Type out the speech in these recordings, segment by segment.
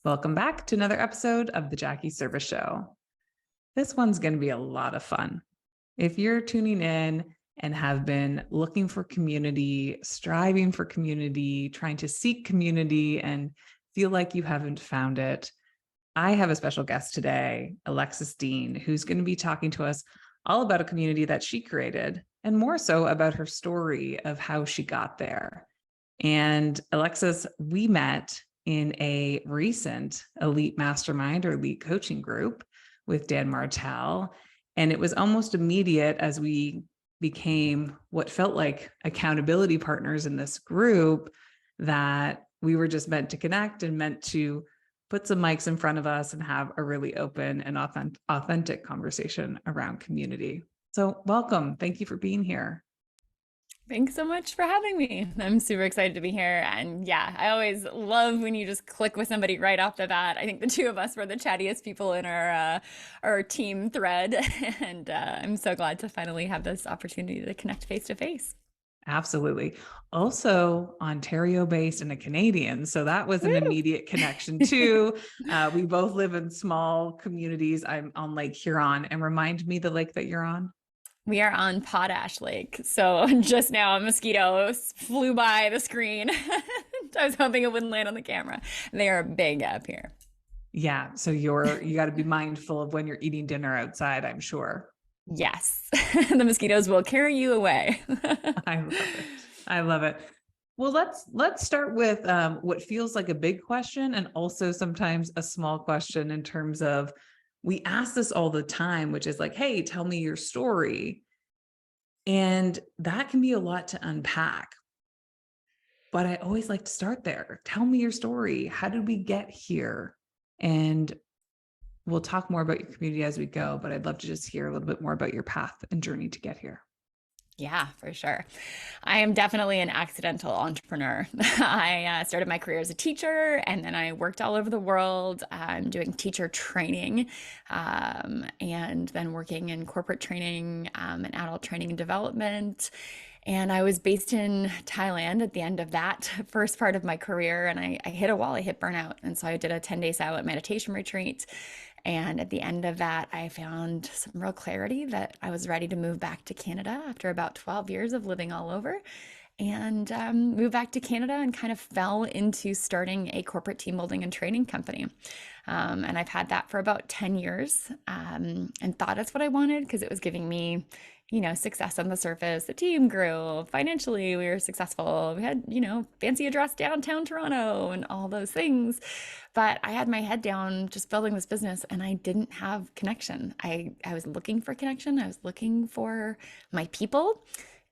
Welcome back to another episode of the Jackie Serviss Show. This one's going to be a lot of fun. If you're tuning in and have been looking for community, striving for community, trying to seek community, and feel like you haven't found it, I have a special guest today, Alexis Dean, who's going to be talking to us all about a community that she created, and more so about her story of how she got there. And Alexis, we met in a recent elite mastermind or elite coaching group with Dan Martell. And it was almost immediate as we became what felt like accountability partners in this group that we were just meant to connect and meant to put some mics in front of us and have a really open and authentic conversation around community. So welcome. Thank you for being here. Thanks so much for having me. I'm super excited to be here. And yeah, I always love when you just click with somebody right off the bat. I think the two of us were the chattiest people in our team thread. And I'm so glad to finally have this opportunity to connect face to face. Absolutely. Also Ontario based and a Canadian. So that was an immediate connection too. We both live in small communities. I'm on Lake Huron, and remind me the lake that you're on. We are on Potash Lake. So just now a mosquito flew by the screen. I was hoping it wouldn't land on the camera. They are big up here. Yeah. So you got to be mindful of when you're eating dinner outside, I'm sure. Yes. The mosquitoes will carry you away. I love it. I love it. Well, let's start with what feels like a big question and also sometimes a small question in terms of, we ask this all the time, which is like, hey, tell me your story. And that can be a lot to unpack. But I always like to start there. Tell me your story. How did we get here? And we'll talk more about your community as we go, but I'd love to just hear a little bit more about your path and journey to get here. Yeah, for sure. I am definitely an accidental entrepreneur. I started my career as a teacher, and then I worked all over the world doing teacher training, and then working in corporate training and adult training and development. And I was based in Thailand at the end of that first part of my career, and I hit a wall. I hit burnout. And so I did a 10-day silent meditation retreat. And at the end of that, I found some real clarity that I was ready to move back to Canada after about 12 years of living all over, and moved back to Canada and kind of fell into starting a corporate team building and training company. And I've had that for about 10 years, and thought that's what I wanted because it was giving me, success on the surface. The team grew financially. We were successful. We had, fancy address downtown Toronto and all those things. But I had my head down just building this business, and I didn't have connection. I was looking for connection. I was looking for my people,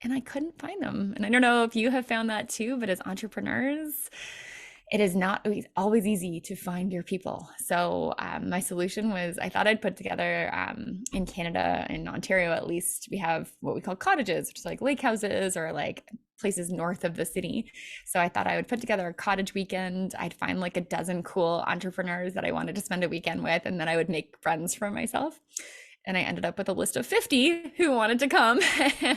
and I couldn't find them. And I don't know if you have found that too, but as entrepreneurs, it is not always easy to find your people. So my solution was, I thought I'd put together, in Canada, in Ontario at least, we have what we call cottages, which is like lake houses or like places north of the city. So I thought I would put together a cottage weekend. I'd find like a dozen cool entrepreneurs that I wanted to spend a weekend with, and then I would make friends for myself. And I ended up with a list of 50 who wanted to come.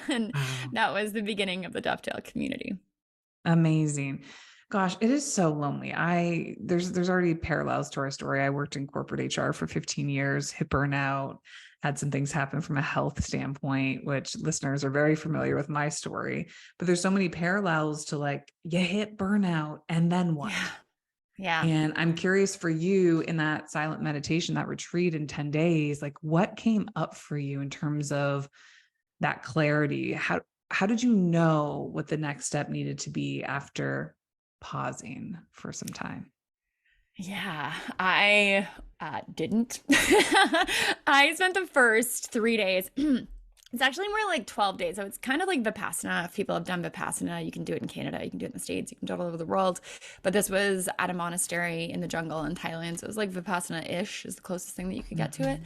And that was the beginning of the Dovetail community. Amazing. Gosh, it is so lonely. There's already parallels to our story. I worked in corporate HR for 15 years, hit burnout, had some things happen from a health standpoint, which listeners are very familiar with my story. But there's so many parallels to, like, you hit burnout and then what? Yeah. And I'm curious for you, in that silent meditation, that retreat in 10 days, like, what came up for you in terms of that clarity? How did you know what the next step needed to be after pausing for some time? Yeah, I didn't. I spent the first 3 days. It's actually more like 12 days. So it's kind of like Vipassana. If people have done Vipassana, you can do it in Canada, you can do it in the States, you can do it all over the world. But this was at a monastery in the jungle in Thailand. So it was like Vipassana-ish is the closest thing that you could get to it.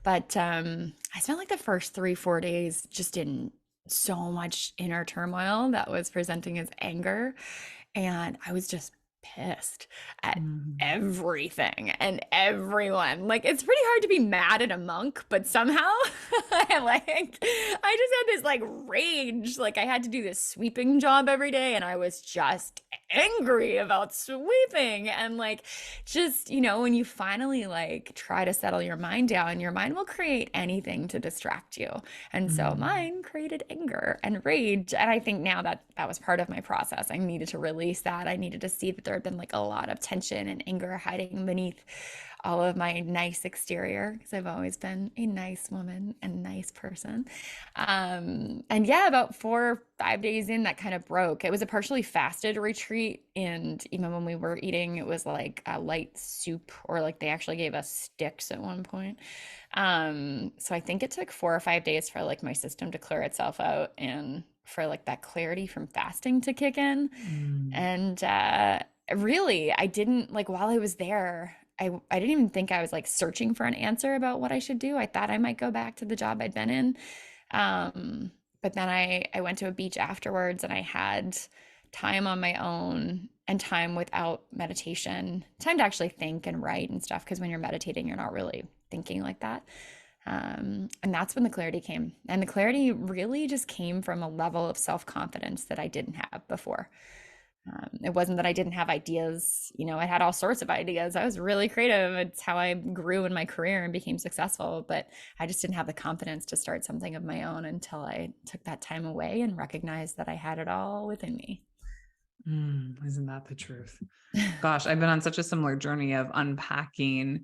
But I spent like the first 3-4 days just in so much inner turmoil that was presenting as anger. And I was just pissed at Mm. everything and everyone. Like, it's pretty hard to be mad at a monk, but somehow I just had this like rage. Like, I had to do this sweeping job every day and I was just angry about sweeping. And like, just, when you finally like try to settle your mind down, your mind will create anything to distract you. And so Mm. mine created anger and rage. And I think now that that was part of my process. I needed to release that. I needed to see that there had been like a lot of tension and anger hiding beneath all of my nice exterior, because I've always been a nice woman and nice person. And yeah, about 4 or 5 days in, that kind of broke. It was a partially fasted retreat. And even when we were eating, it was like a light soup, or like they actually gave us sticks at one point. So I think it took 4 or 5 days for like my system to clear itself out and for like that clarity from fasting to kick in. Mm. And really, I didn't like while I was there, I didn't even think I was like searching for an answer about what I should do. I thought I might go back to the job I'd been in. Um, but then I went to a beach afterwards and I had time on my own and time without meditation, time to actually think and write and stuff. Because when you're meditating, you're not really thinking like that. And that's when the clarity came. And the clarity really just came from a level of self-confidence that I didn't have before. It wasn't that I didn't have ideas. I had all sorts of ideas. I was really creative. It's how I grew in my career and became successful. But I just didn't have the confidence to start something of my own until I took that time away and recognized that I had it all within me. Isn't that the truth? Gosh, I've been on such a similar journey of unpacking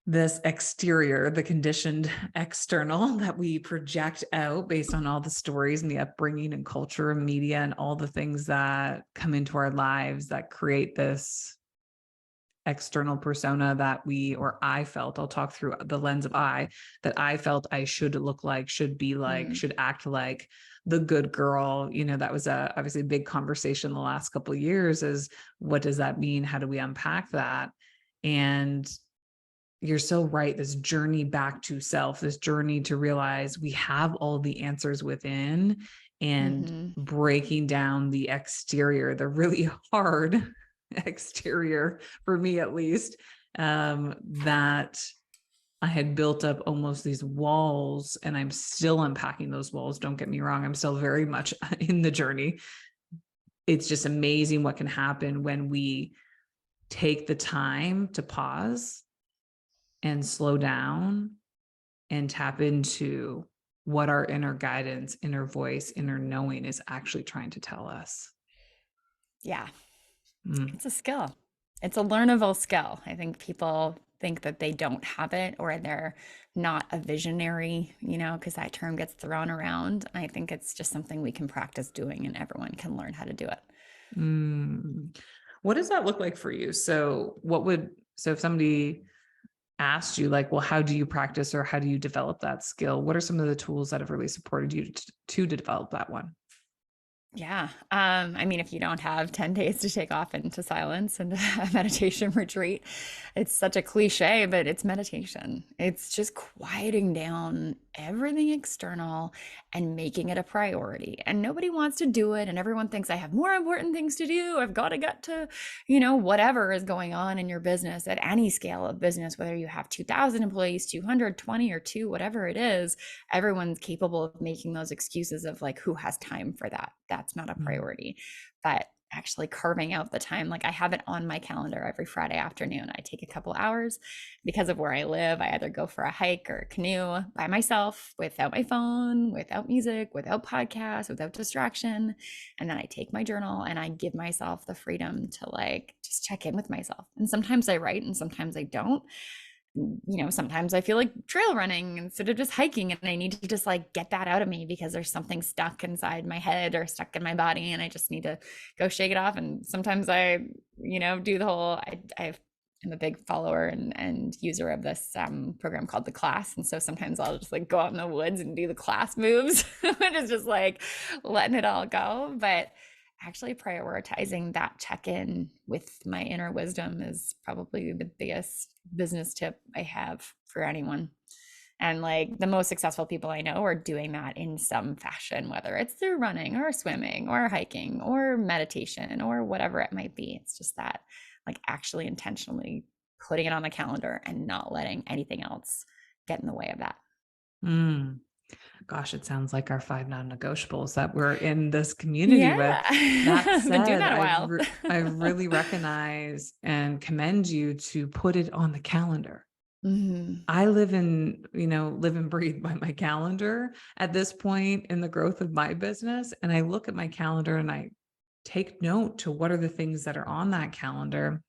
this exterior, the conditioned external that we project out based on all the stories and the upbringing and culture and media and all the things that come into our lives that create this external persona that I felt, I'll talk through the lens of that I felt I should look like, should be like, should act like the good girl. That was obviously a big conversation the last couple of years, is what does that mean? How do we unpack that? And you're so right. This journey back to self, this journey to realize we have all the answers within, and Mm-hmm. breaking down the exterior, the really hard exterior for me, at least, that I had built up almost these walls, and I'm still unpacking those walls. Don't get me wrong. I'm still very much in the journey. It's just amazing what can happen when we take the time to pause and slow down and tap into what our inner guidance, inner voice, inner knowing is actually trying to tell us. Yeah, Mm. it's a skill. It's a learnable skill. I think people think that they don't have it or they're not a visionary, because that term gets thrown around. I think it's just something we can practice doing and everyone can learn how to do it. What does that look like for you? So if somebody asked you like, well, how do you practice or how do you develop that skill? What are some of the tools that have really supported you to develop that one? Yeah. I mean, if you don't have 10 days to take off into silence and a meditation retreat, it's such a cliche, but it's meditation. It's just quieting down everything external and making it a priority. And nobody wants to do it. And everyone thinks I have more important things to do. I've got to get to, whatever is going on in your business at any scale of business, whether you have 2,000 employees, 220 or two, whatever it is, everyone's capable of making those excuses of like, who has time for that? That's not a priority. But actually carving out the time, like I have it on my calendar every Friday afternoon. I take a couple hours because of where I live. I either go for a hike or a canoe by myself without my phone, without music, without podcasts, without distraction. And then I take my journal and I give myself the freedom to like just check in with myself. And sometimes I write and sometimes I don't. Sometimes I feel like trail running instead of just hiking, and I need to just like get that out of me because there's something stuck inside my head or stuck in my body and I just need to go shake it off. And sometimes I, do the whole, I'm a big follower and user of this program called The Class. And so sometimes I'll just like go out in the woods and do the class moves, which is just like letting it all go. But actually prioritizing that check-in with my inner wisdom is probably the biggest business tip I have for anyone. And like the most successful people I know are doing that in some fashion, whether it's through running or swimming or hiking or meditation or whatever it might be. It's just that like actually intentionally putting it on the calendar and not letting anything else get in the way of that. Mm. Gosh, it sounds like our 5 non-negotiables that we're in this community with. Yeah. That I've been doing said, that a while. I really recognize and commend you to put it on the calendar. Mhm. I live and breathe by my calendar at this point in the growth of my business. And I look at my calendar and I take note to what are the things that are on that calendar.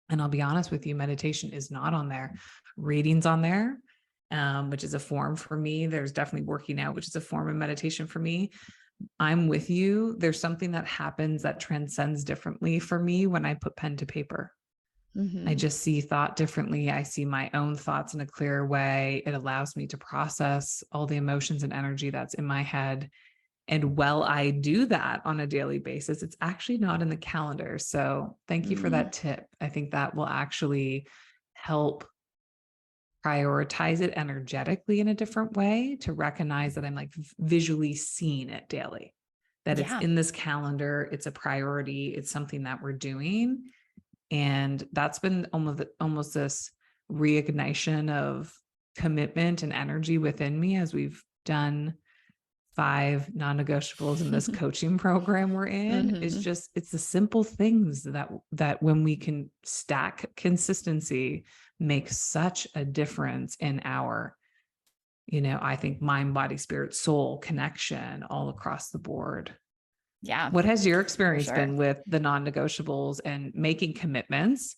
And I'll be honest with you, meditation is not on there. Reading's on there, which is a form for me. There's definitely working out, which is a form of meditation for me. I'm with you. There's something that happens that transcends differently for me when I put pen to paper. I Mhm. just see thought differently. I see my own thoughts in a clearer way. It allows me to process all the emotions and energy that's in my head. And while I do that on a daily basis, it's actually not in the calendar. So thank you for Mm. that tip. I think that will actually help prioritize it energetically in a different way to recognize that I'm like visually seeing it daily, that it's Yeah. in this calendar, it's a priority, it's something that we're doing. And that's been almost this reignition of commitment and energy within me as we've done 5 non-negotiables in this coaching program we're in. Is Mhm. just it's the simple things that when we can stack consistency makes such a difference in our, I think mind, body, spirit, soul connection all across the board. Yeah, What has your for experience sure. been with the non-negotiables and making commitments?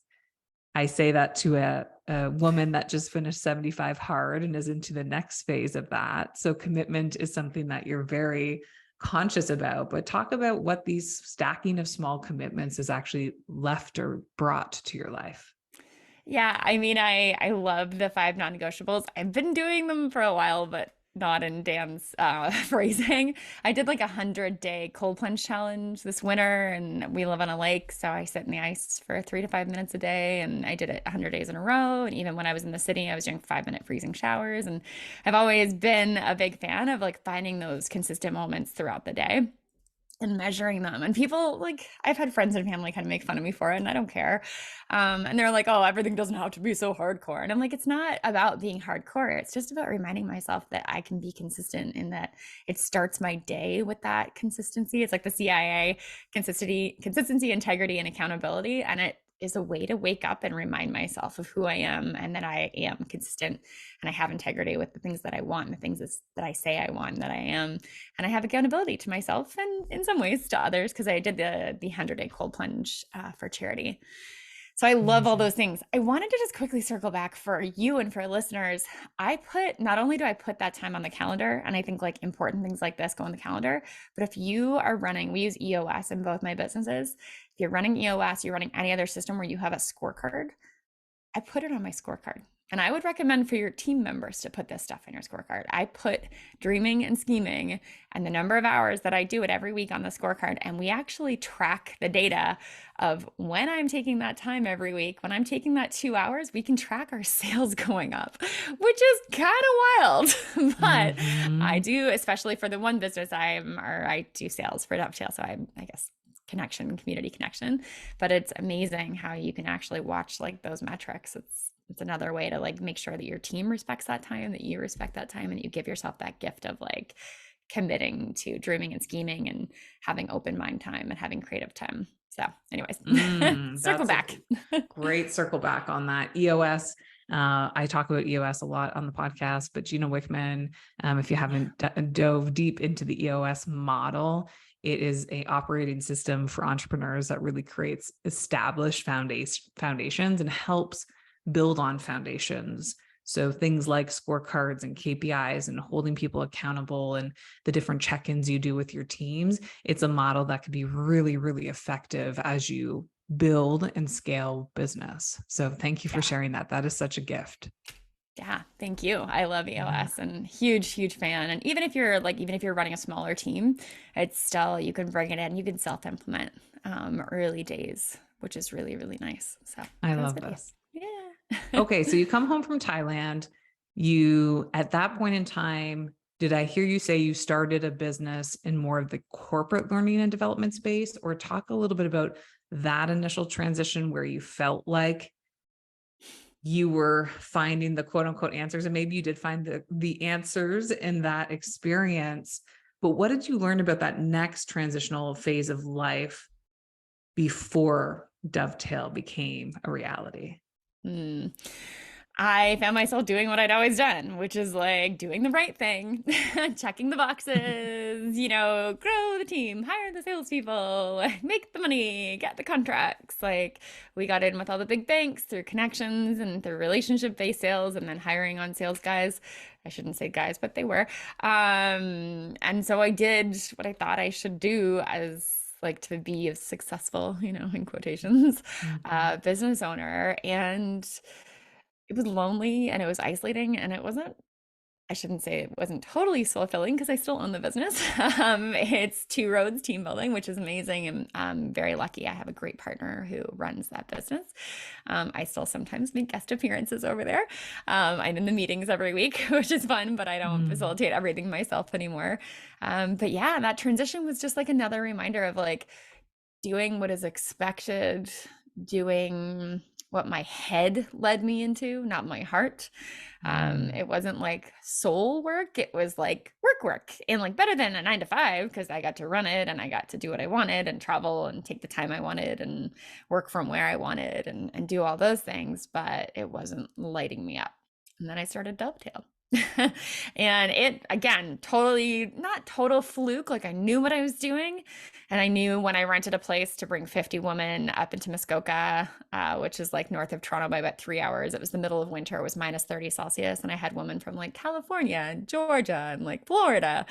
I say that to a woman that just finished 75 hard and is into the next phase of that. So commitment is something that you're very conscious about, but talk about what these stacking of small commitments has actually left or brought to your life. Yeah, I mean, I love the 5 non-negotiables. I've been doing them for a while, but not in Dan's phrasing. I did like 100-day cold plunge challenge this winter, and we live on a lake, so I sit in the ice for 3 to 5 minutes a day, and I did it 100 days in a row. And even when I was in the city, I was doing 5-minute freezing showers. And I've always been a big fan of like finding those consistent moments throughout the day and measuring them. And people like, I've had friends and family kind of make fun of me for it, and I don't care. And they're like, oh, everything doesn't have to be so hardcore. And I'm like, it's not about being hardcore. It's just about reminding myself that I can be consistent in that it starts my day with that consistency. It's like the CIA: consistency, integrity, and accountability. And it is a way to wake up and remind myself of who I am and that I am consistent and I have integrity with the things that I want and the things that I say I want and that I am. And I have accountability to myself and in some ways to others because I did the 100-day cold plunge for charity. So I love all Amazing. those things. I wanted to just quickly circle back for you and for listeners. Not only do I put that time on the calendar, and I think like important things like this go on the calendar, but if you are running, we use EOS in both my businesses. If you're running EOS, you're running any other system where you have a scorecard, I put it on my scorecard. And I would recommend for your team members to put this stuff in your scorecard. I put dreaming and scheming and the number of hours that I do it every week on the scorecard. And we actually track the data of when I'm taking that time every week. When I'm taking that 2 hours, we can track our sales going up, which is kind of wild. But I Mm-hmm. do, especially for the one business I do sales for Dovetail. So I guess connection, community connection. But it's amazing how you can actually watch like those metrics. It's another way to like make sure that your team respects that time, that you respect that time, and that you give yourself that gift of like committing to dreaming and scheming and having open mind time and having creative time. So, anyways, circle That's a back. great circle back on that. EOS. I talk about EOS a lot on the podcast, but Gina Wickman, if you haven't dove deep into the EOS model, it is a operating system for entrepreneurs that really creates established foundations and helps build on foundations. So things like scorecards and KPIs and holding people accountable and the different check-ins you do with your teams. It's a model that can be really, really effective as you build and scale business. So thank you for Yeah. sharing that. That is such a gift. Yeah, thank you. I love Yeah. EOS and huge fan. And even if you're running a smaller team, it's still, you can bring it in, you can self-implement early days, which is really, really nice. So I that was love video. this. Yeah. Okay, so you come home from Thailand, You, at that point in time, did I hear you say you started a business in more of the corporate learning and development space, or talk a little bit about that initial transition where you felt like you were finding the quote unquote answers, and maybe you did find the answers in that experience, but what did you learn about that next transitional phase of life before Dovetail became a reality? Mm. I found myself doing what I'd always done, which is like doing the right thing, checking the boxes, grow the team, hire the salespeople, make the money, get the contracts. Like we got in with all the big banks through connections and through relationship-based sales and then hiring on sales guys. I shouldn't say guys, but they were. And so I did what I thought I should do as like to be a successful, in quotations, Mhm. business owner. And it was lonely and it was isolating and I shouldn't say it wasn't totally fulfilling because I still own the business. It's Two Roads Team Building, which is amazing. And I'm very lucky. I have a great partner who runs that business. I still sometimes make guest appearances over there. I'm in the meetings every week, which is fun, but I don't Mm. facilitate everything myself anymore. But yeah, that transition was just like another reminder of like doing what is expected, doing what my head led me into, not my heart. Mm. It wasn't like soul work. It was like work and like better than a 9 to 5 because I got to run it and I got to do what I wanted and travel and take the time I wanted and work from where I wanted and do all those things, but it wasn't lighting me up. And then I started Dovetail. And it, again, totally not total fluke. Like I knew what I was doing. And I knew when I rented a place to bring 50 women up into Muskoka, which is like north of Toronto by about 3 hours. It was the middle of winter. It was minus 30 Celsius. And I had women from like California and Georgia and like Florida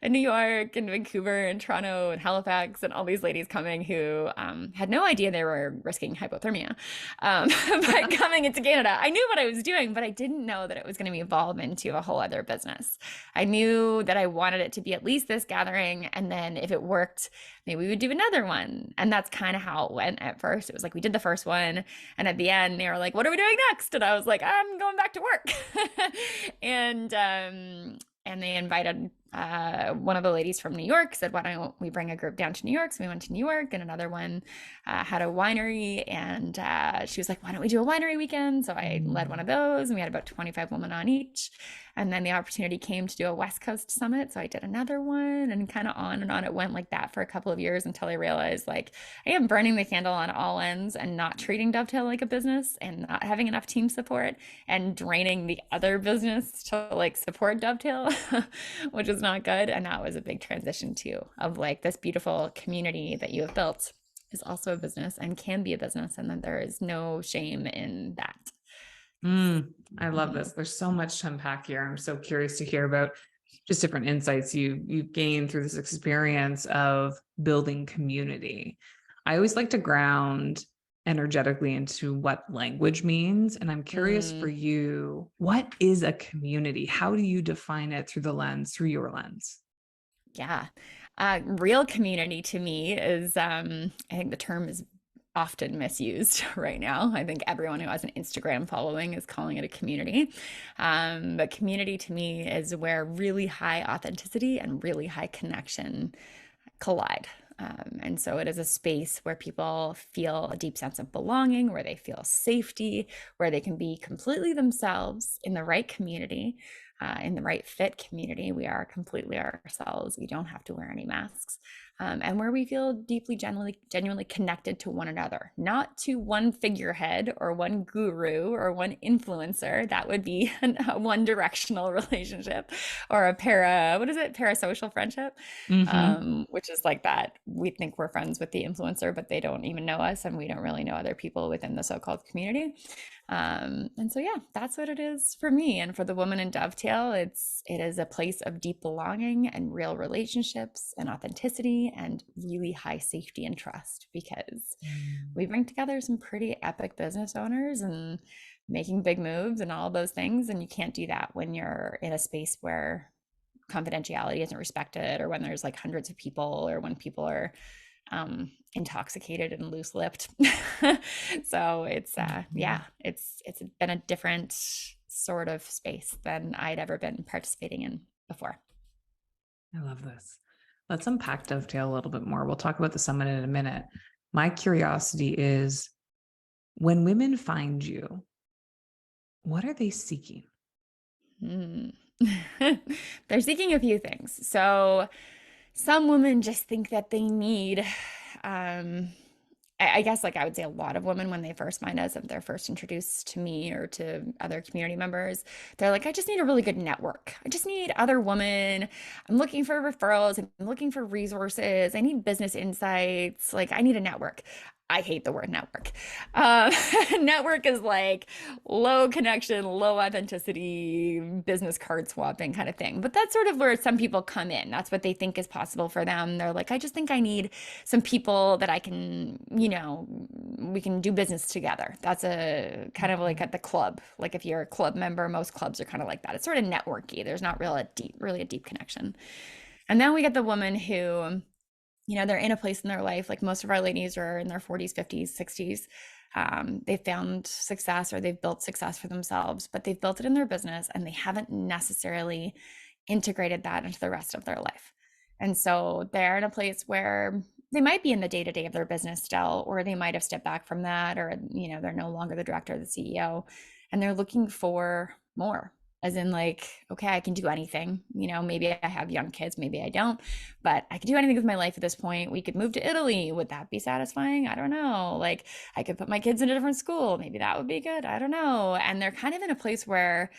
and New York and Vancouver and Toronto and Halifax and all these ladies coming who had no idea they were risking hypothermia. But coming into Canada, I knew what I was doing, but I didn't know that it was going to evolve into a whole other business. I knew that I wanted it to be at least this gathering. And then if it worked, maybe we would do another one. And that's kind of how it went at first. It was like we did the first one. And at the end, they were like, what are we doing next? And I was like, I'm going back to work. And they invited one of the ladies from New York, said, why don't we bring a group down to New York? So we went to New York, and another one had a winery, and she was like, why don't we do a winery weekend? So I led one of those, and we had about 25 women on each. And then the opportunity came to do a West Coast summit. So I did another one, and kind of on and on it went like that for a couple of years until I realized like I am burning the candle on all ends and not treating Dovetail like a business and not having enough team support and draining the other business to like support Dovetail, which is not good. And that was a big transition too of like this beautiful community that you have built is also a business and can be a business, and that there is no shame in that. I love this. There's so much to unpack here. I'm so curious to hear about just different insights you've gained through this experience of building community. I always like to ground energetically into what language means. And I'm curious for Mm, you, what is a community? How do you define it through your lens? yeah. Real community to me is, I think the term is often misused right now. I think everyone who has an Instagram following is calling it a community. But community to me is where really high authenticity and really high connection collide. And so it is a space where people feel a deep sense of belonging, where they feel safety, where they can be completely themselves in the right community, in the right fit community. We are completely ourselves. We don't have to wear any masks. And where we feel deeply, genuinely connected to one another, not to one figurehead or one guru or one influencer. That would be a one directional relationship or what is it? Parasocial friendship, Mm-hmm. which is like that. We think we're friends with the influencer, but they don't even know us, and we don't really know other people within the so-called community. And so, yeah, that's what it is for me. And for the woman in Dovetail, it is a place of deep belonging and real relationships and authenticity and really high safety and trust because we bring together some pretty epic business owners and making big moves and all those things. And you can't do that when you're in a space where confidentiality isn't respected or when there's like hundreds of people or when people are intoxicated and loose-lipped. So it's Mm-hmm. yeah, it's been a different sort of space than I'd ever been participating in before. I love this. Let's unpack Dovetail a little bit more. We'll talk about the summit in a minute. My curiosity is, when women find you, what are they seeking? Hmm. They're seeking a few things. So some women just think that they need, I guess, like I would say a lot of women, when they first find us, if they're first introduced to me or to other community members, they're like, I just need a really good network. I just need other women. I'm looking for referrals. I'm looking for resources. I need business insights. Like, I need a network. I hate the word network. Um, Network is like low connection, low authenticity, business card swapping kind of thing. But that's sort of where some people come in. That's what they think is possible for them. They're like, I just think I need some people that I can, we can do business together. That's a kind of like at the club. Like if you're a club member, most clubs are kind of like that. It's sort of networky. There's not really a deep connection. And then we get the woman who, they're in a place in their life, like most of our ladies are in their 40s, 50s, 60s. They've found success or they've built success for themselves, but they've built it in their business and they haven't necessarily integrated that into the rest of their life. And so they're in a place where they might be in the day-to-day of their business still, or they might have stepped back from that, or, they're no longer the director or the CEO, and they're looking for more. As in, like, okay, I can do anything. Maybe I have young kids, maybe I don't, but I can do anything with my life at this point. We could move to Italy. Would that be satisfying? I don't know. Like, I could put my kids in a different school. Maybe that would be good. I don't know. And they're kind of in a place where,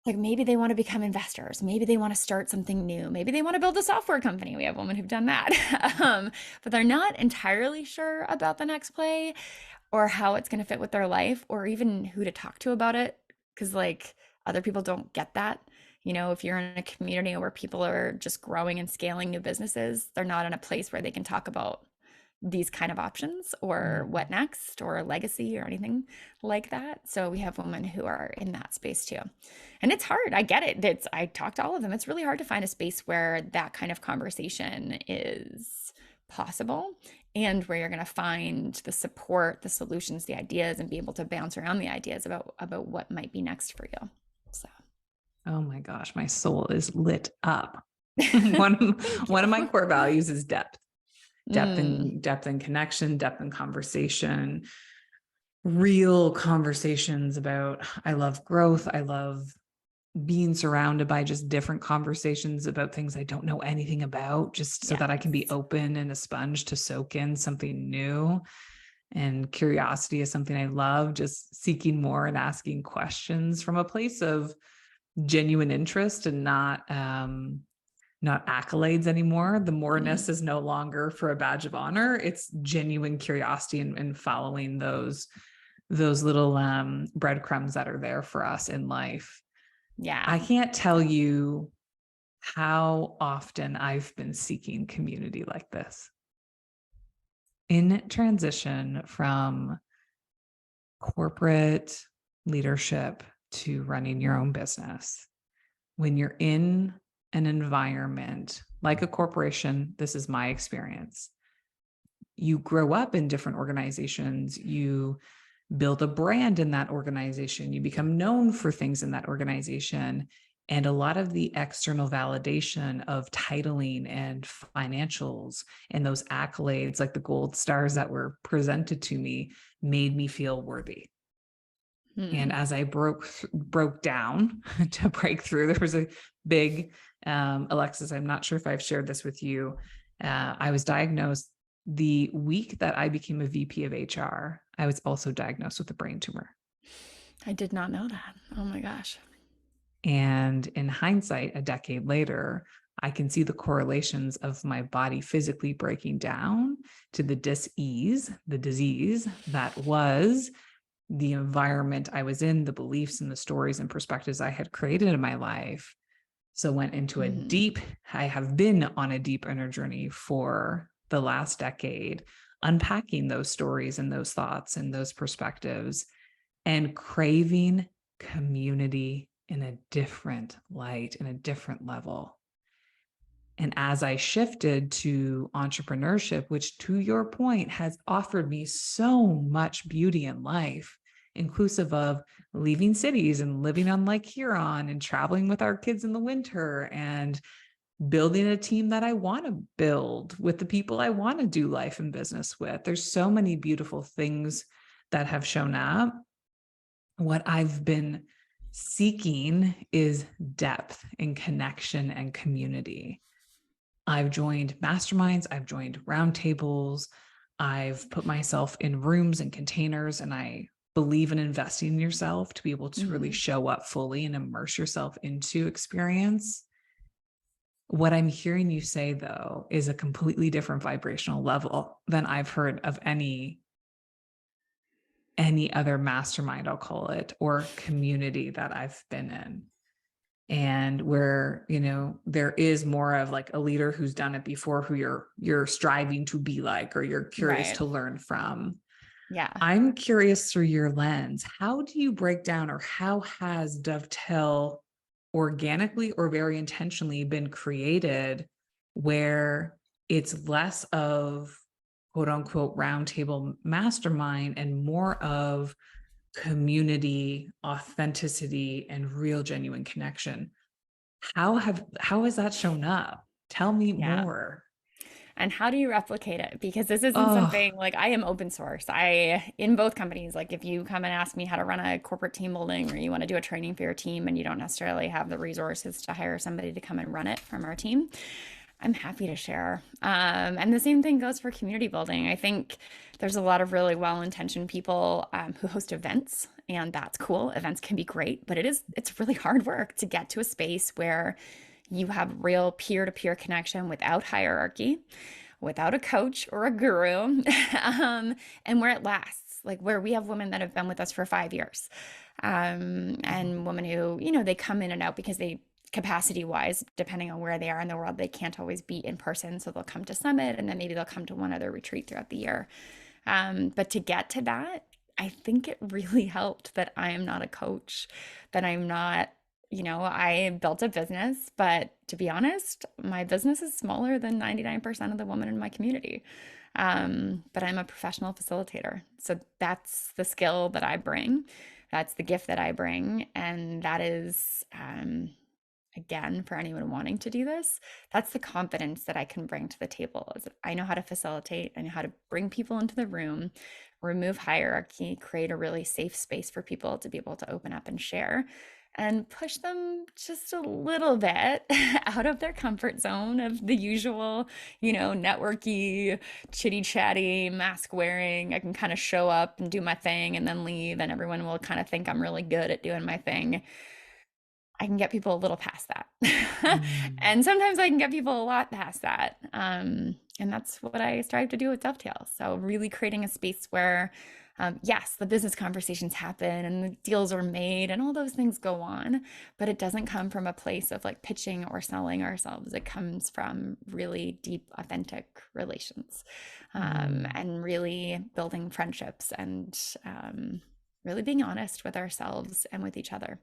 like, maybe they want to become investors. Maybe they want to start something new. Maybe they want to build a software company. We have women who've done that. But they're not entirely sure about the next play or how it's going to fit with their life or even who to talk to about it. Because, like, other people don't get that. If you're in a community where people are just growing and scaling new businesses, they're not in a place where they can talk about these kind of options or what next or legacy or anything like that. So we have women who are in that space too. And it's hard. I get it. I talk to all of them. It's really hard to find a space where that kind of conversation is possible and where you're going to find the support, the solutions, the ideas, and be able to bounce around the ideas about what might be next for you. So, oh my gosh, my soul is lit up. one of my core values is depth and connection, depth and conversation, real conversations about, I love growth. I love being surrounded by just different conversations about things I don't know anything about, just so that I can be open and a sponge to soak in something new. And curiosity is something I love, just seeking more and asking questions from a place of genuine interest and not accolades anymore. The moreness is no longer for a badge of honor. It's genuine curiosity and following those little breadcrumbs that are there for us in life. Yeah. I can't tell you how often I've been seeking community like this. In transition from corporate leadership to running your own business, when you're in an environment like a corporation, this is my experience. You grow up in different organizations, you build a brand in that organization, you become known for things in that organization. And a lot of the external validation of titling and financials and those accolades, like the gold stars that were presented to me, made me feel worthy. And as I broke down to break through, there was a big, Alexis, I'm not sure if I've shared this with you. I was diagnosed the week that I became a VP of HR. I was also diagnosed with a brain tumor. I did not know that. Oh my gosh. And in hindsight, a decade later, I can see the correlations of my body physically breaking down to the disease that was the environment I was in, the beliefs and the stories and perspectives I had created in my life. So went into I have been on a deep inner journey for the last decade, unpacking those stories and those thoughts and those perspectives and craving community in a different light, in a different level. And as I shifted to entrepreneurship, which to your point has offered me so much beauty in life, inclusive of leaving cities and living on Lake Huron and traveling with our kids in the winter and building a team that I want to build with the people I want to do life and business with. There's so many beautiful things that have shown up. What I've been seeking is depth and connection and community. I've joined masterminds, I've joined roundtables, I've put myself in rooms and containers, and I believe in investing in yourself to be able to really show up fully and immerse yourself into experience. What I'm hearing you say, though, is a completely different vibrational level than I've heard of any other mastermind, I'll call it, or community that I've been in. And where, there is more of like a leader who's done it before, who you're striving to be like, or you're curious to learn from. Yeah. I'm curious through your lens, how do you break down, or how has Dovetail organically or very intentionally been created where it's less of quote unquote roundtable mastermind and more of community, authenticity, and real genuine connection? How has that shown up? Tell me more. And how do you replicate it? Because this isn't something like, I am open source. In both companies, like if you come and ask me how to run a corporate team building, or you want to do a training for your team and you don't necessarily have the resources to hire somebody to come and run it from our team, I'm happy to share. And the same thing goes for community building. I think there's a lot of really well-intentioned people who host events, and that's cool. Events can be great, but it's really hard work to get to a space where you have real peer-to-peer connection without hierarchy, without a coach or a guru, and where it lasts, like where we have women that have been with us for 5 years, and women who, they come in and out because they, capacity wise, depending on where they are in the world, they can't always be in person. So they'll come to Summit, and then maybe they'll come to one other retreat throughout the year. But to get to that, I think it really helped that I am not a coach, that I'm not, I built a business, but to be honest, my business is smaller than 99% of the women in my community. But I'm a professional facilitator. So that's the skill that I bring. That's the gift that I bring. And that is, again, for anyone wanting to do this, that's the confidence that I can bring to the table. Is that I know how to facilitate, I know how to bring people into the room, remove hierarchy, create a really safe space for people to be able to open up and share, and push them just a little bit out of their comfort zone of the usual, networky, chitty chatty, mask wearing. I can kind of show up and do my thing and then leave, and everyone will kind of think I'm really good at doing my thing. I can get people a little past that. And sometimes I can get people a lot past that. And that's what I strive to do with Dovetail. So really creating a space where, yes, the business conversations happen and the deals are made and all those things go on, but it doesn't come from a place of like pitching or selling ourselves. It comes from really deep, authentic relations, and really building friendships, and really being honest with ourselves and with each other,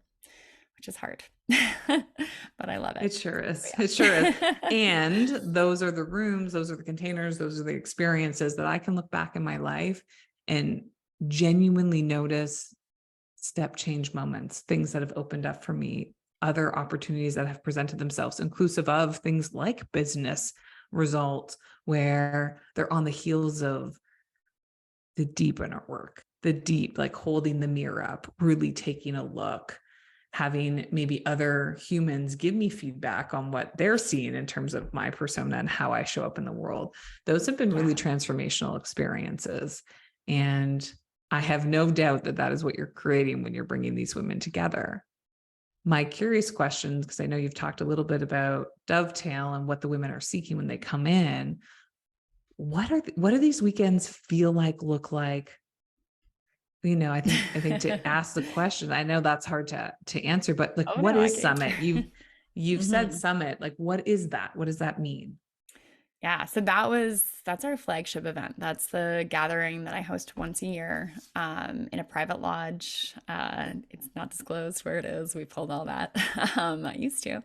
which is hard, but I love it. It sure is. Yeah. It sure is. And those are the rooms, those are the containers, those are the experiences that I can look back in my life and genuinely notice step change moments, things that have opened up for me, other opportunities that have presented themselves, inclusive of things like business results, where they're on the heels of the deep inner work, the deep, like holding the mirror up, really taking a look, having maybe other humans give me feedback on what they're seeing in terms of my persona and how I show up in the world. Those have been really transformational experiences. And I have no doubt that that is what you're creating when you're bringing these women together. My curious questions, because I know you've talked a little bit about Dovetail and what the women are seeking when they come in. What do these weekends feel like, look like? I think to ask the question, I know that's hard to answer, but like, what is Summit? You've said Summit, like, what is that? What does that mean? Yeah, so that's our flagship event. That's the gathering that I host once a year in a private lodge. It's not disclosed where it is. We pulled all that. I used to.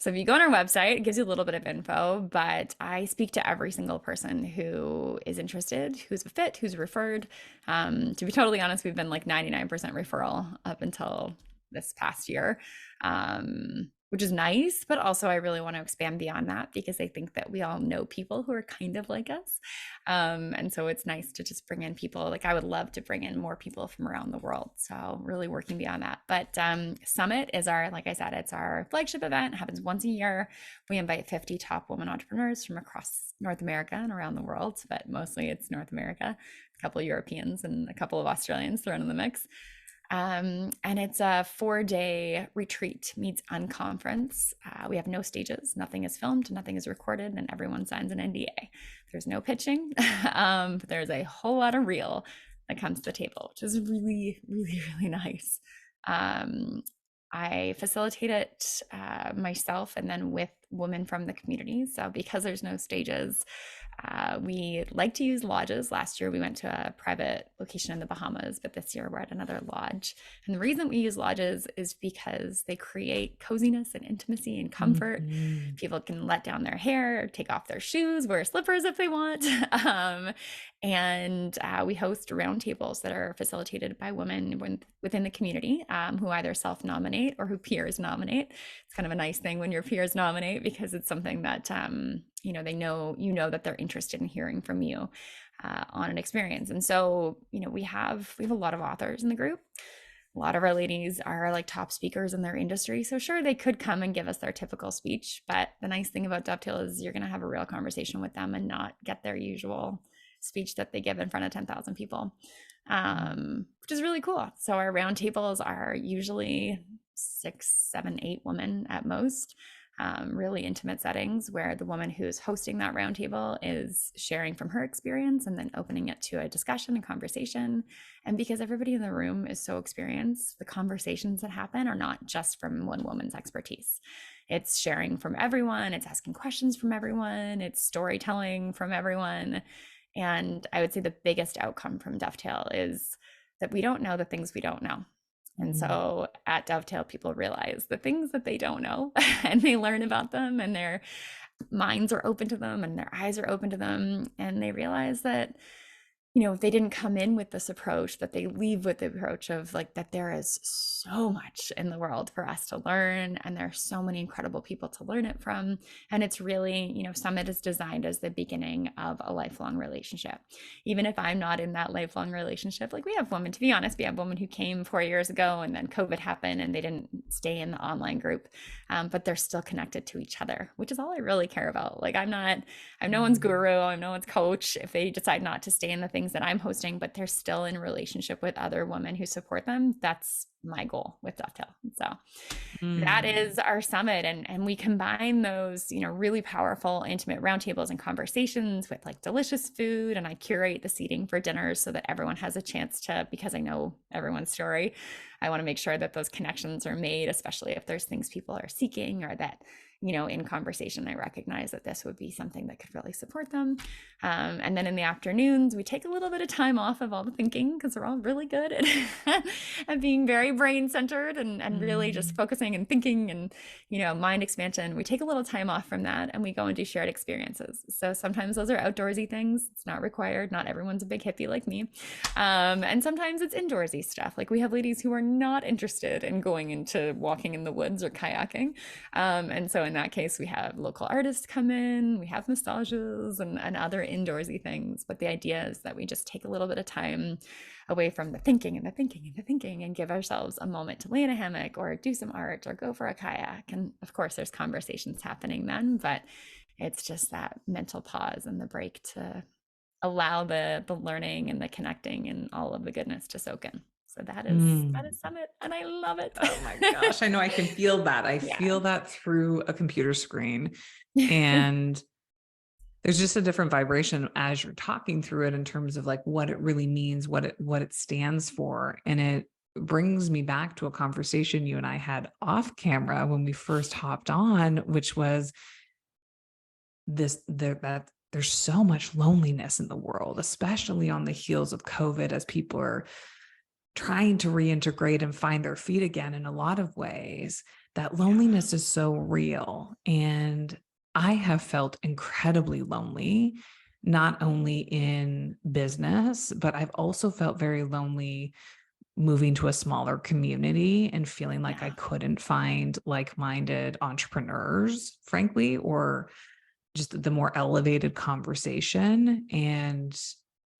So if you go on our website, it gives you a little bit of info, but I speak to every single person who is interested, who's a fit, who's referred. To be totally honest, we've been like 99% referral up until this past year. Which is nice, but also I really want to expand beyond that because I think that we all know people who are kind of like us. And so it's nice to just bring in people. Like I would love to bring in more people from around the world. So really working beyond that. But Summit is our, like I said, it's our flagship event. It happens once a year. We invite 50 top women entrepreneurs from across North America and around the world, but mostly it's North America, a couple of Europeans and a couple of Australians thrown in the mix. And it's a 4-day retreat meets unconference. We have no stages, nothing is filmed, nothing is recorded, and everyone signs an NDA. There's no pitching, but there's a whole lot of real that comes to the table, which is really, really, really nice. I facilitate it myself and then with women from the community. So because there's no stages, we like to use lodges. Last year we went to a private location in the Bahamas, but this year we're at another lodge. And the reason we use lodges is because they create coziness and intimacy and comfort. Mm-hmm. People can let down their hair, take off their shoes, wear slippers if they want. And we host roundtables that are facilitated by women within the community who either self-nominate or who peers nominate. It's kind of a nice thing when your peers nominate because it's something that they know that they're interested in hearing from you on an experience. And so we have a lot of authors in the group. A lot of our ladies are like top speakers in their industry. So sure, they could come and give us their typical speech, but the nice thing about Dovetail is you're going to have a real conversation with them and not get their usual speech that they give in front of 10,000 people, which is really cool. So our roundtables are usually 6, 7, 8 women at most. Really intimate settings where the woman who's hosting that roundtable is sharing from her experience and then opening it to a discussion and conversation. And because everybody in the room is so experienced, the conversations that happen are not just from one woman's expertise. It's sharing from everyone, it's asking questions from everyone, it's storytelling from everyone. And I would say the biggest outcome from Dovetail is that we don't know the things we don't know. And so at Dovetail, people realize the things that they don't know and they learn about them and their minds are open to them and their eyes are open to them. And they realize that, they didn't come in with this approach, that they leave with the approach of like, that there is so much in the world for us to learn. And there are so many incredible people to learn it from. And it's really, Summit is designed as the beginning of a lifelong relationship. Even if I'm not in that lifelong relationship, like we have women, to be honest, we have women who came 4 years ago and then COVID happened and they didn't stay in the online group, but they're still connected to each other, which is all I really care about. Like I'm no one's guru, I'm no one's coach if they decide not to stay in the things that I'm hosting, but they're still in a relationship with other women who support them. That's my goal with Dovetail. So that is our summit. And we combine those, really powerful, intimate roundtables and conversations with like delicious food. And I curate the seating for dinners so that everyone has a chance to, because I know everyone's story, I want to make sure that those connections are made, especially if there's things people are seeking or that, in conversation, I recognize that this would be something that could really support them. And then in the afternoons, we take a little bit of time off of all the thinking because we're all really good at being very brain centered and really just focusing and thinking and, mind expansion. We take a little time off from that and we go and do shared experiences. So sometimes those are outdoorsy things. It's not required. Not everyone's a big hippie like me. And sometimes it's indoorsy stuff. Like we have ladies who are not interested in going into walking in the woods or kayaking. And so in that case, we have local artists come in, we have massages and other indoorsy things. But the idea is that we just take a little bit of time away from the thinking and the thinking and the thinking and give ourselves a moment to lay in a hammock or do some art or go for a kayak. And of course, there's conversations happening then, but it's just that mental pause and the break to allow the learning and the connecting and all of the goodness to soak in. So that is Summit, and I love it. Oh my gosh, I know I can feel that. I feel that through a computer screen, and there's just a different vibration as you're talking through it in terms of like what it really means, what it stands for, and it brings me back to a conversation you and I had off camera when we first hopped on, which was that there's so much loneliness in the world, especially on the heels of COVID, as people are trying to reintegrate and find their feet again in a lot of ways. That loneliness is so real. And I have felt incredibly lonely, not only in business, but I've also felt very lonely moving to a smaller community and feeling like I couldn't find like-minded entrepreneurs, frankly, or just the more elevated conversation. And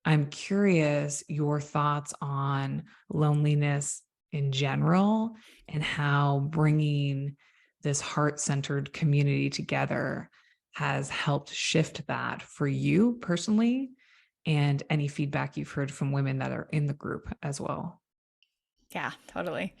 I'm curious your thoughts on loneliness in general and how bringing this heart-centered community together has helped shift that for you personally, and any feedback you've heard from women that are in the group as well. Yeah, totally.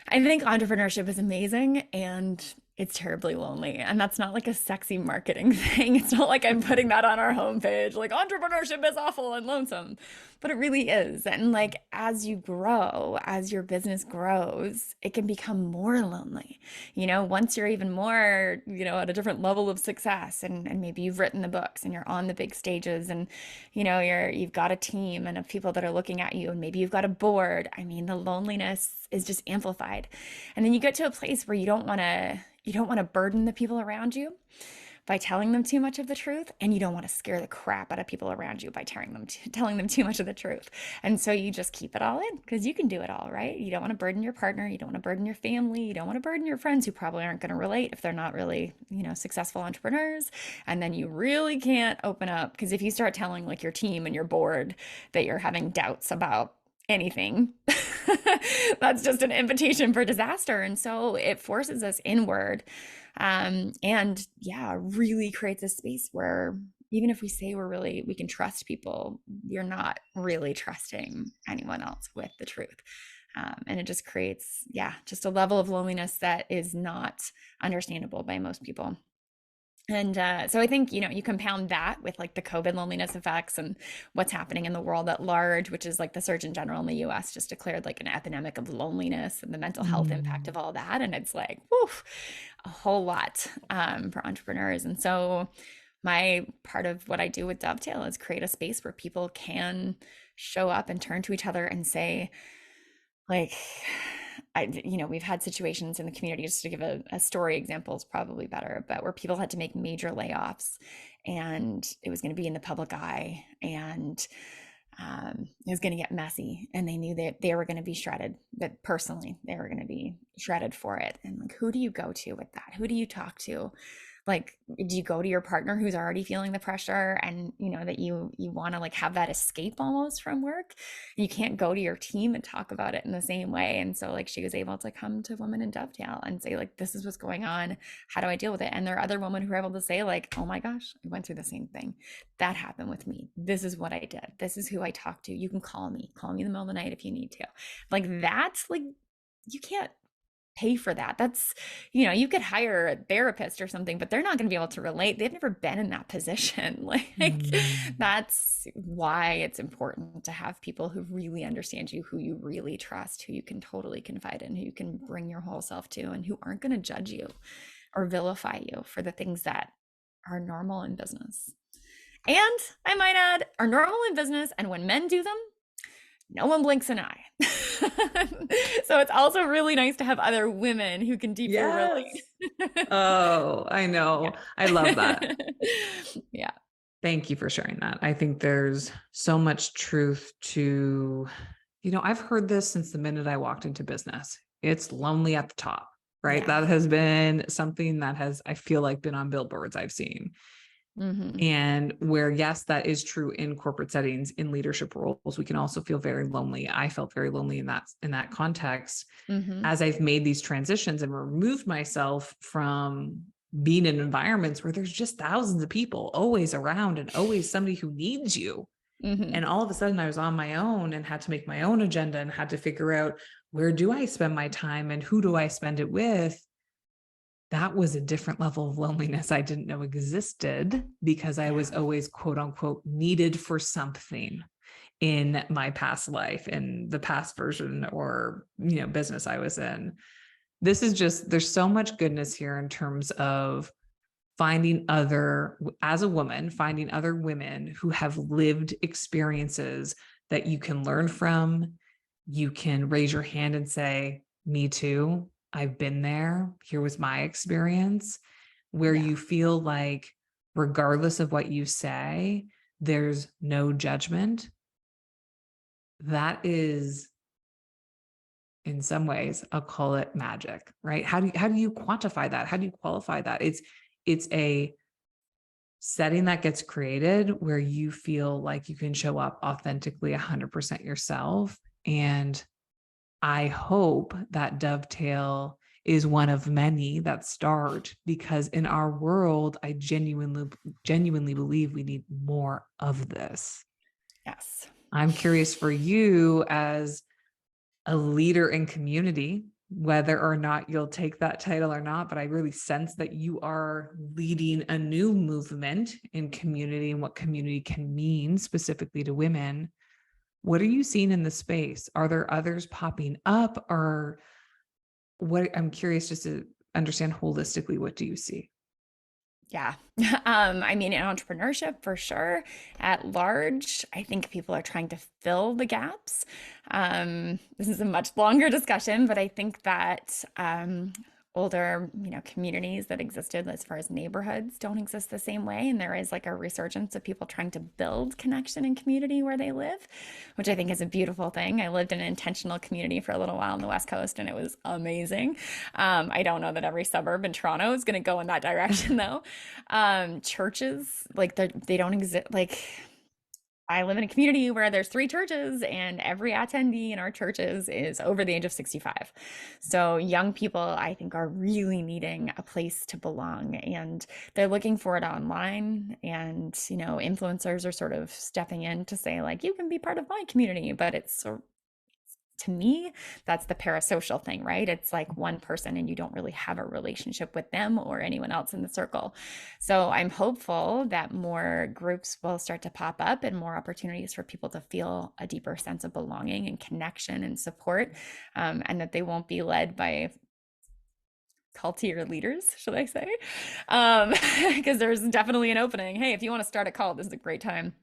I think entrepreneurship is amazing and it's terribly lonely. And that's not like a sexy marketing thing. It's not like I'm putting that on our homepage, like entrepreneurship is awful and lonesome, but it really is. And like as you grow, as your business grows, it can become more lonely. Once you're even more, at a different level of success and maybe you've written the books and you're on the big stages and, you've got a team and of people that are looking at you and maybe you've got a board. I mean, the loneliness is just amplified. And then you get to a place where you don't want to burden the people around you by telling them too much of the truth, and you don't want to scare the crap out of people around you by telling them too much of the truth. And so you just keep it all in because you can do it all, right? You don't want to burden your partner, you don't want to burden your family, you don't want to burden your friends who probably aren't going to relate if they're not really, successful entrepreneurs. And then you really can't open up because if you start telling like your team and your board that you're having doubts about anything, that's just an invitation for disaster. And so it forces us inward. Really creates a space where even if we say we can trust people, we're not really trusting anyone else with the truth. And it just creates, just a level of loneliness that is not understandable by most people. And so I think, you compound that with like the COVID loneliness effects and what's happening in the world at large, which is like the Surgeon General in the US just declared like an epidemic of loneliness and the mental health impact of all that. And it's like, woof, a whole lot for entrepreneurs. And so my part of what I do with Dovetail is create a space where people can show up and turn to each other and say, like, we've had situations in the community, just to give a story example is probably better, but where people had to make major layoffs and it was going to be in the public eye and it was going to get messy and they knew that they were going to be shredded, that personally they were going to be shredded for it. And like, who do you go to with that? Who do you talk to? Like, do you go to your partner who's already feeling the pressure and that you want to like have that escape almost from work? You can't go to your team and talk about it in the same way. And so like she was able to come to Women in Dovetail and say like, this is what's going on. How do I deal with it? And there are other women who are able to say like, oh my gosh, I went through the same thing. That happened with me. This is what I did. This is who I talked to. You can call me in the middle of the night if you need to. Like that's like, you can't pay for that. That's, you could hire a therapist or something, but they're not going to be able to relate. They've never been in that position. Like that's why it's important to have people who really understand you, who you really trust, who you can totally confide in, who you can bring your whole self to, and who aren't going to judge you or vilify you for the things that are normal in business. And I might add, are normal in business. And when men do them, no one blinks an eye. So it's also really nice to have other women who can deeply relate. Oh, I know. Yeah. I love that. Yeah. Thank you for sharing that. I think there's so much truth to, I've heard this since the minute I walked into business. It's lonely at the top, right? Yeah. That has been something that has, I feel like, been on billboards I've seen. And where, yes, that is true in corporate settings, in leadership roles, we can also feel very lonely. I felt very lonely in that context as I've made these transitions and removed myself from being in environments where there's just thousands of people always around and always somebody who needs you. And all of a sudden I was on my own and had to make my own agenda and had to figure out, where do I spend my time and who do I spend it with? That was a different level of loneliness I didn't know existed because I was always, quote unquote, needed for something in my past life, in the past version or, business I was in. This is just, there's so much goodness here in terms of finding as a woman, finding other women who have lived experiences that you can learn from. You can raise your hand and say, me too. I've been there. Here was my experience, where Yeah. you feel like, regardless of what you say, there's no judgment. That is, in some ways, I'll call it magic, right? How do you quantify that? How do you qualify that? It's a setting that gets created where you feel like you can show up authentically 100% yourself. And I hope that Dovetail is one of many that start, because in our world, I genuinely believe we need more of this. Yes. I'm curious for you, as a leader in community, whether or not you'll take that title or not, but I really sense that you are leading a new movement in community and what community can mean specifically to women. What are you seeing in the space? Are there others popping up, or what? I'm curious just to understand holistically, what do you see? Yeah. I mean, in entrepreneurship, for sure. At large, I think people are trying to fill the gaps. This is a much longer discussion, but I think that older, communities that existed as far as neighborhoods don't exist the same way. And there is like a resurgence of people trying to build connection and community where they live, which I think is a beautiful thing. I lived in an intentional community for a little while on the West Coast, and it was amazing. I don't know that every suburb in Toronto is going to go in that direction, though. Churches, like they don't exist. Like, I live in a community where there's 3 churches, and every attendee in our churches is over the age of 65. So young people, I think, are really needing a place to belong, and they're looking for it online. And, influencers are sort of stepping in to say, like, you can be part of my community, but to me, that's the parasocial thing, right? It's like one person and you don't really have a relationship with them or anyone else in the circle. So I'm hopeful that more groups will start to pop up and more opportunities for people to feel a deeper sense of belonging and connection and support, and that they won't be led by cultier leaders, should I say? Because there's definitely an opening. Hey, if you want to start a cult, this is a great time,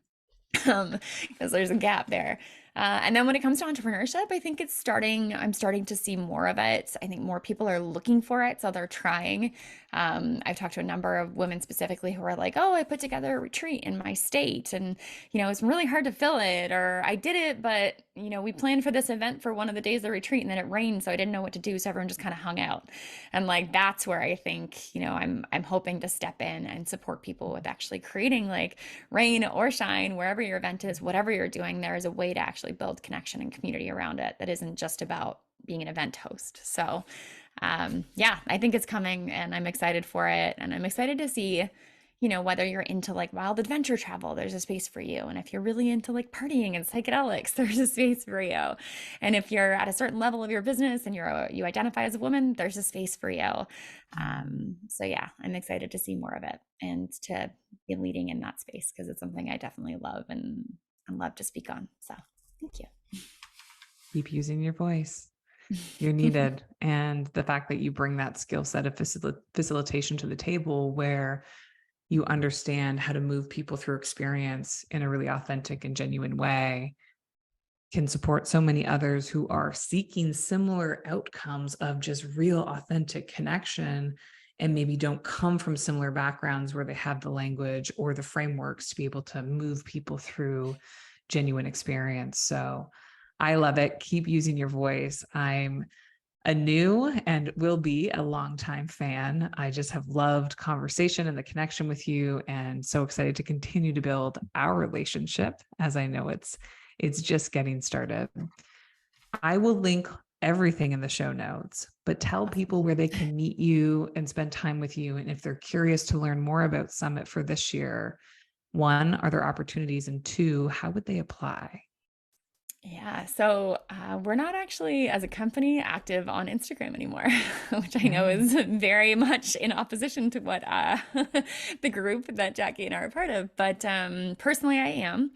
because there's a gap there. And then when it comes to entrepreneurship, I think I'm starting to see more of it. I think more people are looking for it, so they're trying. I've talked to a number of women specifically who are like, oh, I put together a retreat in my state, and, it's really hard to fill it, or I did it, but, we planned for this event for one of the days of the retreat and then it rained, so I didn't know what to do. So everyone just kind of hung out. And like, that's where I think, I'm hoping to step in and support people with actually creating, like, rain or shine, wherever your event is, whatever you're doing, there is a way to actually build connection and community around it that isn't just about being an event host. So yeah, I think it's coming, and I'm excited for it. And I'm excited to see, whether you're into like wild adventure travel, there's a space for you. And if you're really into like partying and psychedelics, there's a space for you. And if you're at a certain level of your business and you identify as a woman, there's a space for you. So yeah, I'm excited to see more of it and to be leading in that space, because it's something I definitely love and love to speak on. So thank you. Keep using your voice. You're needed. And the fact that you bring that skill set of facilitation to the table, where you understand how to move people through experience in a really authentic and genuine way, can support so many others who are seeking similar outcomes of just real authentic connection, and maybe don't come from similar backgrounds where they have the language or the frameworks to be able to move people through genuine experience. So I love it. Keep using your voice. I'm a new and will be a longtime fan. I just have loved conversation and the connection with you, and so excited to continue to build our relationship, as I know it's just getting started. I will link everything in the show notes, but tell people where they can meet you and spend time with you. And if they're curious to learn more about Summit for this year, 1, are there opportunities? And 2, how would they apply? Yeah, so we're not actually, as a company, active on Instagram anymore, which I know is very much in opposition to what the group that Jackie and I are a part of. But personally, I am.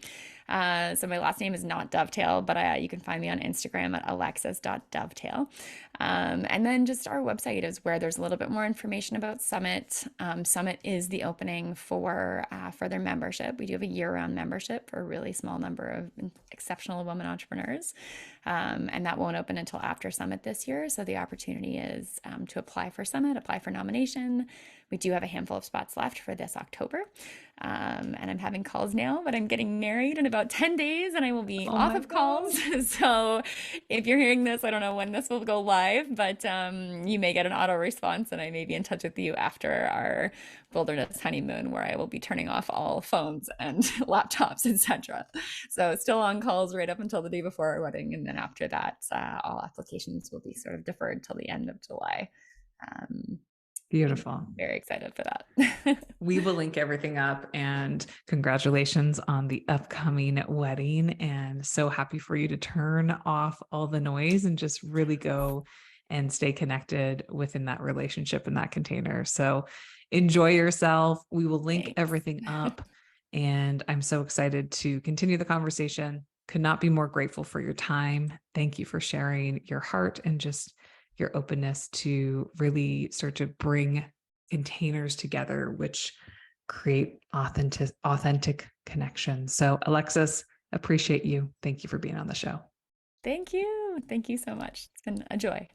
So my last name is not Dovetail, but you can find me on Instagram at alexis.dovetail. And then just our website is where there's a little bit more information about Summit. Summit is the opening for their membership. We do have a year-round membership for a really small number of exceptional women entrepreneurs. And that won't open until after Summit this year. So the opportunity is to apply for Summit, apply for nomination. We do have a handful of spots left for this October. And I'm having calls now, but I'm getting married in about 10 days and I will be Oh off my of calls. God. So if you're hearing this, I don't know when this will go live, but you may get an auto response and I may be in touch with you after our wilderness honeymoon where I will be turning off all phones and laptops, etc. So still on calls right up until the day before our wedding. And then after that, all applications will be sort of deferred till the end of July. Beautiful. Very excited for that. We will link everything up, and congratulations on the upcoming wedding. And so happy for you to turn off all the noise and just really go and stay connected within that relationship in that container. So enjoy yourself. We will link Thanks. everything up. And I'm so excited to continue the conversation. Could not be more grateful for your time. Thank you for sharing your heart and just your openness to really start to bring containers together, which create authentic connections. So Alexis, appreciate you. Thank you for being on the show. Thank you. Thank you so much. It's been a joy.